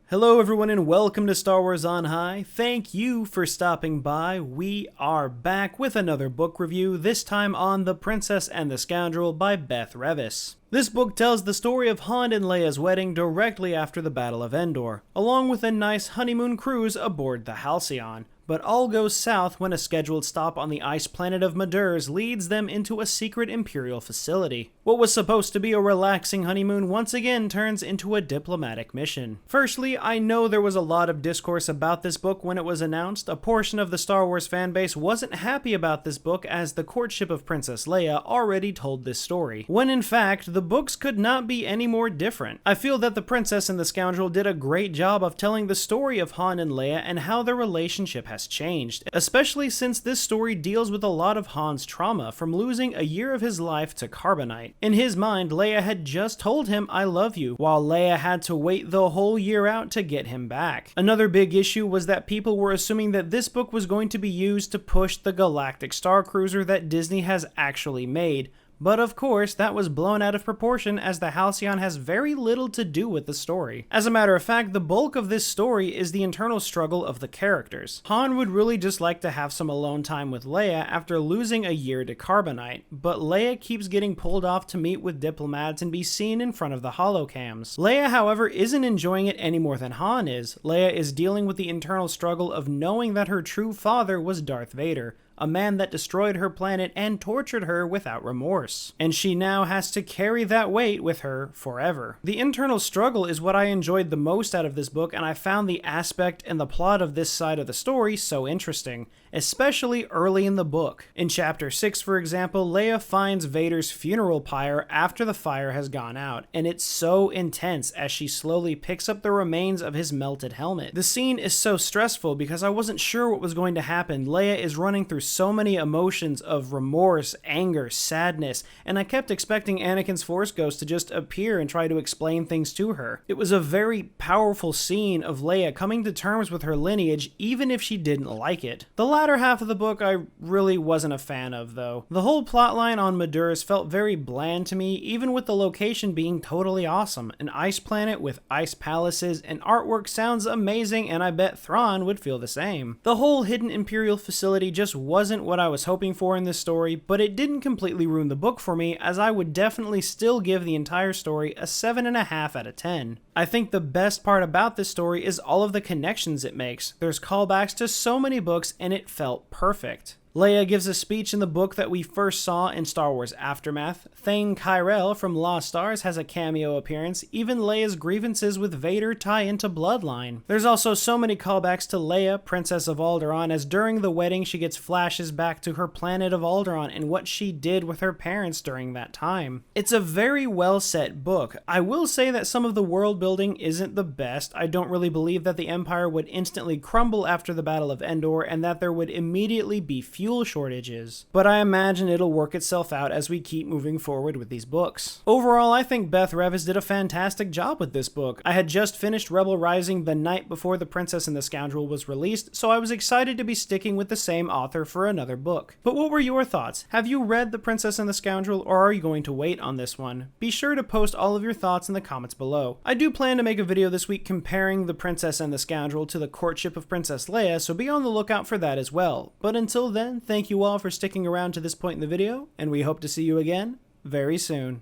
Hello everyone and welcome to Star Wars On High. Thank you for stopping by. We are back with another book review, this time on The Princess and the Scoundrel by Beth Revis. This book tells the story of Han and Leia's wedding directly after the Battle of Endor, along with a nice honeymoon cruise aboard the Halcyon. But all goes south when a scheduled stop on the ice planet of Madurs leads them into a secret Imperial facility. What was supposed to be a relaxing honeymoon once again turns into a diplomatic mission. Firstly, I know there was a lot of discourse about this book when it was announced. A portion of the Star Wars fanbase wasn't happy about this book as the courtship of Princess Leia already told this story, when in fact, the books could not be any more different. I feel that The Princess and the Scoundrel did a great job of telling the story of Han and Leia and how their relationship has changed, especially since this story deals with a lot of Han's trauma from losing a year of his life to carbonite. In his mind, Leia had just told him, "I love you," while Leia had to wait the whole year out to get him back. Another big issue was that people were assuming that this book was going to be used to push the galactic star cruiser that Disney has actually made. But of course, that was blown out of proportion as the Halcyon has very little to do with the story. As a matter of fact, the bulk of this story is the internal struggle of the characters. Han would really just like to have some alone time with Leia after losing a year to carbonite, but Leia keeps getting pulled off to meet with diplomats and be seen in front of the holocams. Leia, however, isn't enjoying it any more than Han is. Leia is dealing with the internal struggle of knowing that her true father was Darth Vader, a man that destroyed her planet and tortured her without remorse. And she now has to carry that weight with her forever. The internal struggle is what I enjoyed the most out of this book, and I found the aspect and the plot of this side of the story so interesting, especially early in the book. In Chapter 6, for example, Leia finds Vader's funeral pyre after the fire has gone out, and it's so intense as she slowly picks up the remains of his melted helmet. The scene is so stressful because I wasn't sure what was going to happen. Leia is running through so many emotions of remorse, anger, sadness, and I kept expecting Anakin's Force Ghost to just appear and try to explain things to her. It was a very powerful scene of Leia coming to terms with her lineage even if she didn't like it. The latter half of the book I really wasn't a fan of though. The whole plotline on Madurs felt very bland to me, even with the location being totally awesome. An ice planet with ice palaces and artwork sounds amazing, and I bet Thrawn would feel the same. The whole hidden Imperial facility just wasn't what I was hoping for in this story, but it didn't completely ruin the book for me, as I would definitely still give the entire story a 7.5 out of 10. I think the best part about this story is all of the connections it makes. There's callbacks to so many books and it felt perfect. Leia gives a speech in the book that we first saw in Star Wars Aftermath. Thane Kyrell from Lost Stars has a cameo appearance. Even Leia's grievances with Vader tie into Bloodline. There's also so many callbacks to Leia, Princess of Alderaan, as during the wedding she gets flashes back to her planet of Alderaan and what she did with her parents during that time. It's a very well set book. I will say that some of the world building isn't the best. I don't really believe that the Empire would instantly crumble after the Battle of Endor and that there would immediately be fuel shortages, but I imagine it'll work itself out as we keep moving forward with these books. Overall, I think Beth Revis did a fantastic job with this book. I had just finished Rebel Rising the night before The Princess and the Scoundrel was released, so I was excited to be sticking with the same author for another book. But what were your thoughts? Have you read The Princess and the Scoundrel, or are you going to wait on this one? Be sure to post all of your thoughts in the comments below. I do plan to make a video this week comparing The Princess and the Scoundrel to the courtship of Princess Leia, so be on the lookout for that as well. But until then, thank you all for sticking around to this point in the video, and we hope to see you again very soon.